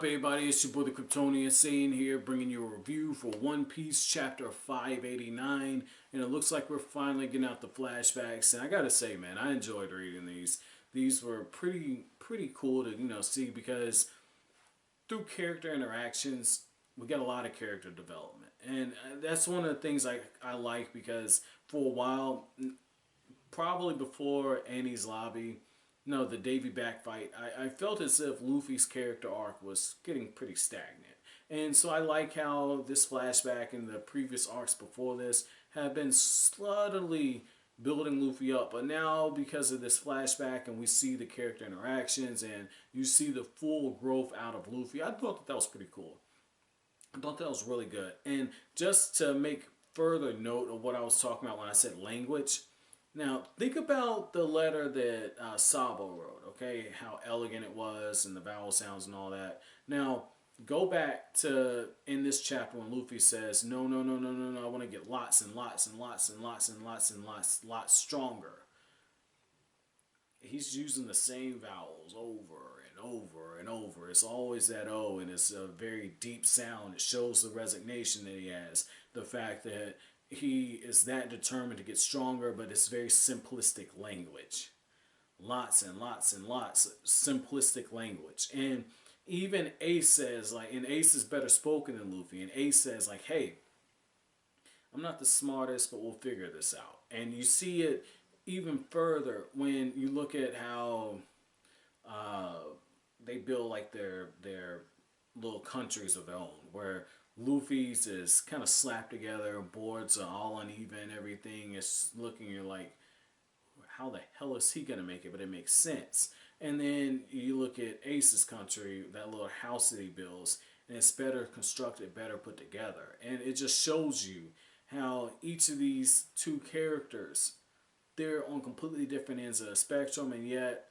everybody? It's your boy the Kryptonian Saiyan here, bringing you a review for One Piece chapter 589. And it looks like we're finally getting out the flashbacks. And I gotta say, man, I enjoyed reading these. These were pretty cool to see, because through character interactions, we get a lot of character development, and that's one of the things I like, because for a while, probably before Annie's Lobby, no, the Davy back fight, I felt as if Luffy's character arc was getting pretty stagnant. And so I like how this flashback and the previous arcs before this have been slowly building Luffy up. But now, because of this flashback, and we see the character interactions and you see the full growth out of Luffy, I thought that was pretty cool. I thought that was really good. And just to make further note of what I was talking about when I said language, now, think about the letter that Sabo wrote, okay? How elegant it was, and the vowel sounds and all that. Now, go back to in this chapter when Luffy says, no, no, no, no, no, no, I want to get lots and lots and lots and lots and lots and lots stronger. He's using the same vowels over and over and over. It's always that O, and it's a very deep sound. It shows the resignation that he has. The fact that he is that determined to get stronger, but it's very simplistic language. Lots and lots and lots of simplistic language. And even Ace says, like, and Ace is better spoken than Luffy, and Ace says, like, hey, I'm not the smartest, but we'll figure this out. And you see it even further when you look at how they build like their little countries of their own, where Luffy's is kind of slapped together, boards are all uneven, everything is looking, you're like, how the hell is he gonna make it? But it makes sense. And then you look at Ace's country, that little house that he builds, and it's better constructed, better put together. And it just shows you how each of these two characters, they're on completely different ends of the spectrum, and yet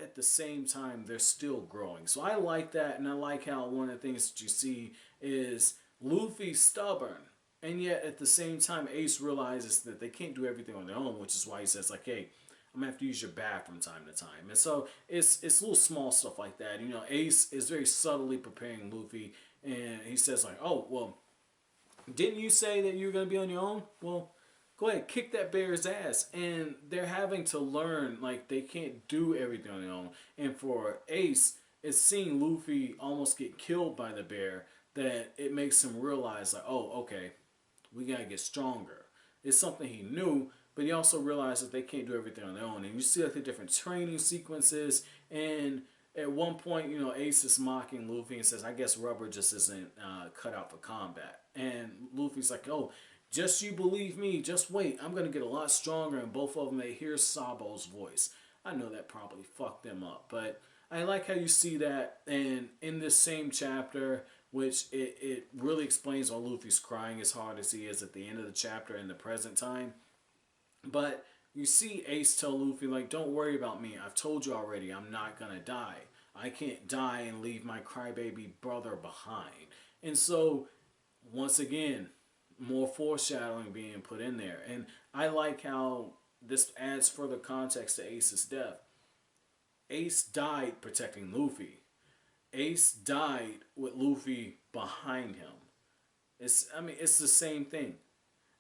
at the same time they're still growing. So I like that, and I like how one of the things that you see is Luffy's stubborn, and yet at the same time Ace realizes that they can't do everything on their own, which is why he says, like, hey, I'm gonna have to use your bath from time to time. And so it's little small stuff like that. Ace is very subtly preparing Luffy, and he says, like, oh, well, didn't you say that you were gonna be on your own? Well, go ahead, kick that bear's ass. And they're having to learn, like, they can't do everything on their own. And for Ace, it's seeing Luffy almost get killed by the bear that it makes him realize, like, oh, okay, we gotta get stronger. It's something he knew, but he also realizes they can't do everything on their own. And you see, like, the different training sequences, and at one point, Ace is mocking Luffy and says, I guess rubber just isn't cut out for combat. And Luffy's like, oh, just you believe me, just wait, I'm going to get a lot stronger. And both of them, they hear Sabo's voice. I know that probably fucked them up, but I like how you see that. And in this same chapter, which it really explains why Luffy's crying as hard as he is at the end of the chapter in the present time. But you see Ace tell Luffy, like, don't worry about me. I've told you already, I'm not going to die. I can't die and leave my crybaby brother behind. And so, once again, more foreshadowing being put in there. And I like how this adds further context to Ace's death. Ace died protecting Luffy. Ace died with Luffy behind him. It's the same thing.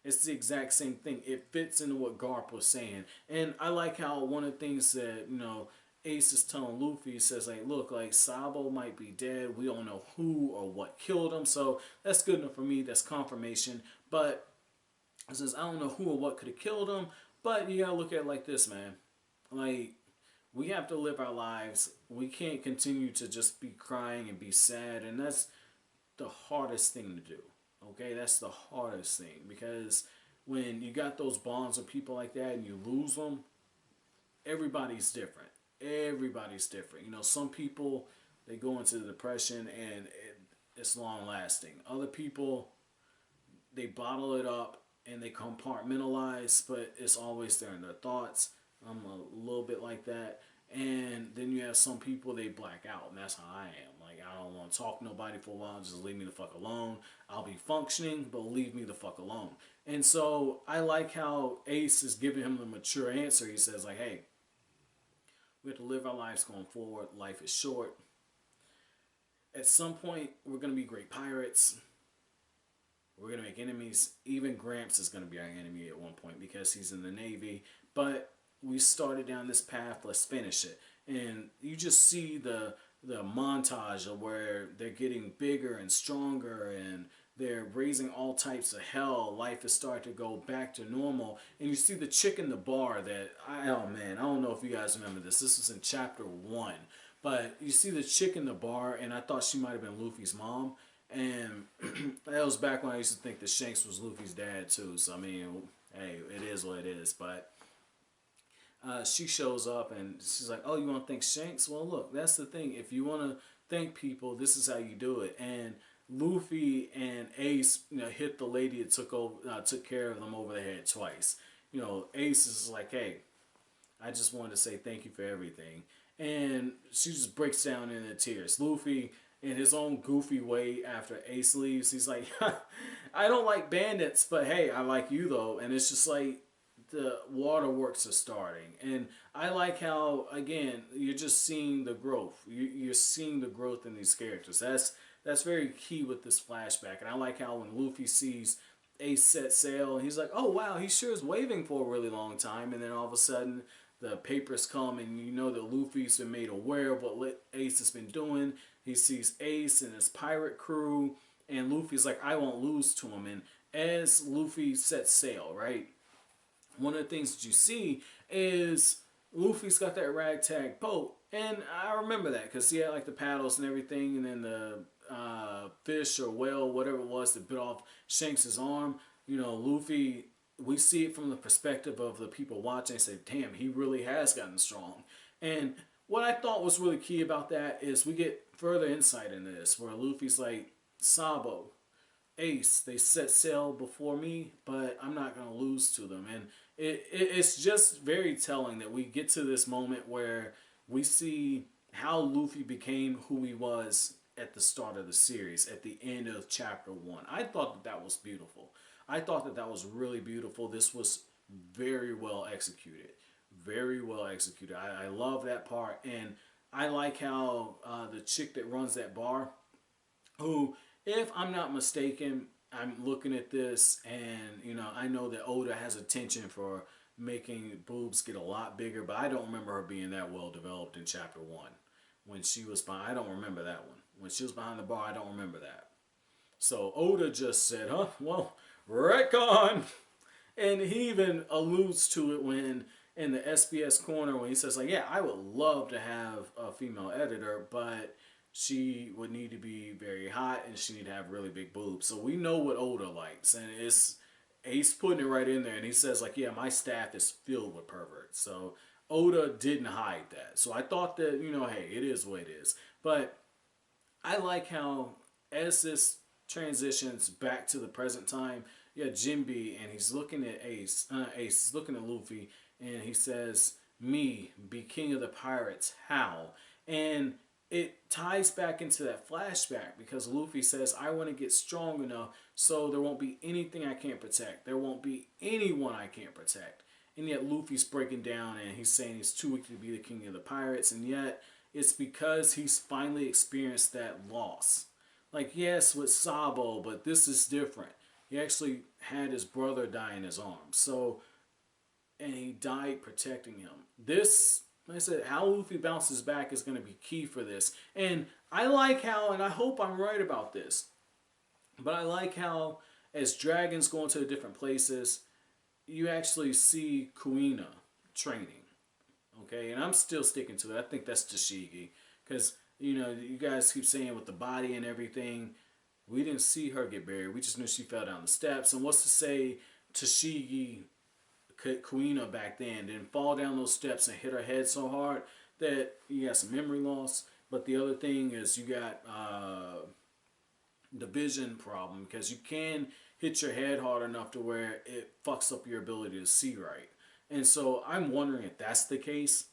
It's the exact same thing. It fits into what Garp was saying. And I like how one of the things that, Ace is telling Luffy, he says, like, look, like, Sabo might be dead. We don't know who or what killed him. So that's good enough for me. That's confirmation. But he says, I don't know who or what could have killed him. But you gotta look at it like this, man. Like, we have to live our lives. We can't continue to just be crying and be sad. And that's the hardest thing to do. Okay, that's the hardest thing. Because when you got those bonds with people like that and you lose them, everybody's different. Everybody's different. Some people, they go into the depression and it's long lasting. Other people, they bottle it up and they compartmentalize, but it's always there in their thoughts. I'm a little bit like that. And then you have some people, they black out, and that's how I am. Like, I don't want to talk to nobody for a while, just leave me the fuck alone. I'll be functioning, but leave me the fuck alone. And so I like how Ace is giving him the mature answer. He says, like, hey, we have to live our lives going forward. Life is short. At some point, we're gonna be great pirates. We're gonna make enemies. Even Gramps is gonna be our enemy at one point because he's in the Navy. But we started down this path. Let's finish it. And you just see the montage of where they're getting bigger and stronger and they're raising all types of hell. Life is starting to go back to normal. And you see the chick in the bar that oh man, I don't know if you guys remember this. This was in chapter 1. But you see the chick in the bar, and I thought she might have been Luffy's mom. And that was back when I used to think that Shanks was Luffy's dad too. So I mean, hey, it is what it is. But she shows up and she's like, "Oh, you want to thank Shanks? Well, look, that's the thing. If you want to thank people, this is how you do it." And Luffy and Ace, hit the lady that took care of them over the head twice. Ace is like, "Hey, I just wanted to say thank you for everything," and she just breaks down into tears. Luffy, in his own goofy way, after Ace leaves, he's like, "I don't like bandits, but hey, I like you though," and it's just like the waterworks are starting. And I like how, again, you're just seeing the growth. You're seeing the growth in these characters. That's very key with this flashback. And I like how when Luffy sees Ace set sail, he's like, "Oh wow, he sure is waving for a really long time." And then all of a sudden, the papers come, and you know that Luffy's been made aware of what Ace has been doing. He sees Ace and his pirate crew, and Luffy's like, "I won't lose to him." And as Luffy sets sail, right, one of the things that you see is Luffy's got that ragtag boat, and I remember that because he had like the paddles and everything, and then the fish or whale, whatever it was, that bit off Shanks' arm. Luffy. We see it from the perspective of the people watching and say, "Damn, he really has gotten strong." And what I thought was really key about that is we get further insight into this, where Luffy's like, "Sabo, Ace, they set sail before me, but I'm not going to lose to them." And it's just very telling that we get to this moment where we see how Luffy became who he was at the start of the series, at the end of chapter 1. I thought that was beautiful. I thought that was really beautiful. This was very well executed. Very well executed. I love that part. And I like how the chick that runs that bar, who, if I'm not mistaken, I'm looking at this and, I know that Oda has a penchant for making boobs get a lot bigger, but I don't remember her being that well developed in chapter 1. When she was behind, I don't remember that one. When she was behind the bar, I don't remember that. So Oda just said, well, retcon. And he even alludes to it when in the SBS corner when he says like, "Yeah, I would love to have a female editor, but she would need to be very hot and she need to have really big boobs." So we know what Oda likes, and he's putting it right in there, and he says like, "Yeah, my staff is filled with perverts." So Oda didn't hide that. So I thought that, hey, it is what it is. But I like how as this transitions back to the present time, you got Jinbe and he's looking at Ace is looking at Luffy, and he says, "Me, be king of the pirates, how?" And it ties back into that flashback because Luffy says, "I want to get strong enough so there won't be anything I can't protect. There won't be anyone I can't protect." And yet Luffy's breaking down and he's saying he's too weak to be the king of the pirates, and yet it's because he's finally experienced that loss. Like, yes, with Sabo, but this is different. He actually had his brother die in his arms. So, and he died protecting him. This, like I said, how Luffy bounces back is going to be key for this. And I like how, and I hope I'm right about this, but I like how as dragons go into different places, you actually see Kuina training. Okay, and I'm still sticking to it. I think that's Tashigi. Because, you guys keep saying with the body and everything, we didn't see her get buried. We just knew she fell down the steps. And what's to say Tashigi, Kuina back then, didn't fall down those steps and hit her head so hard that you got some memory loss. But the other thing is you got the vision problem, because you can hit your head hard enough to where it fucks up your ability to see right. And so I'm wondering if that's the case.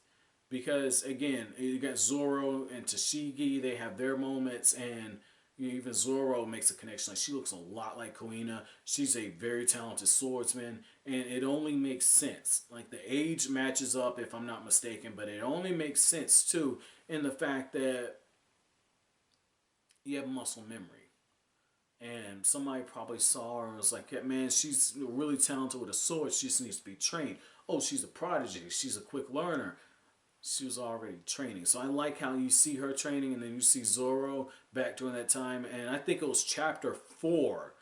Because, again, you got Zoro and Tashigi. They have their moments. And even Zoro makes a connection. Like, she looks a lot like Kuina. She's a very talented swordsman. And it only makes sense. Like, the age matches up, if I'm not mistaken. But it only makes sense, too, in the fact that you have muscle memory. And somebody probably saw her and was like, yeah, man, she's really talented with a sword. She just needs to be trained. Oh, she's a prodigy. She's a quick learner. She was already training. So I like how you see her training and then you see Zoro back during that time. And I think it was chapter 4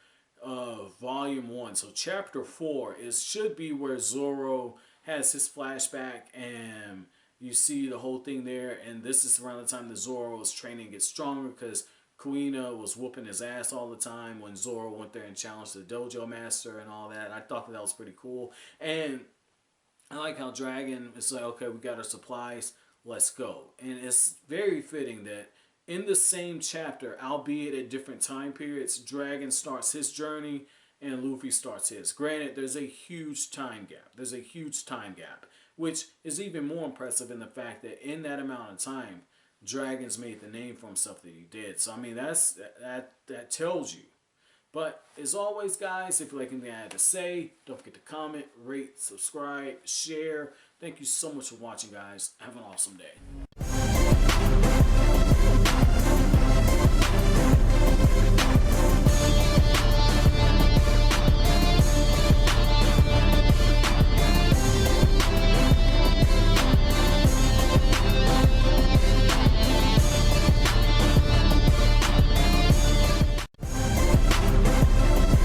of volume 1. So chapter 4 is should be where Zoro has his flashback and you see the whole thing there. And this is around the time that Zoro was training to get stronger because Kuina was whooping his ass all the time when Zoro went there and challenged the dojo master and all that. I thought that was pretty cool. And I like how Dragon is like, okay, we got our supplies, let's go. And it's very fitting that in the same chapter, albeit at different time periods, Dragon starts his journey and Luffy starts his. Granted, there's a huge time gap. There's a huge time gap, which is even more impressive in the fact that in that amount of time, Dragon's made the name for himself that he did. So I mean, that tells you. But as always, guys, if you like anything I had to say, don't forget to comment, rate, subscribe, share. Thank you so much for watching, guys. Have an awesome day.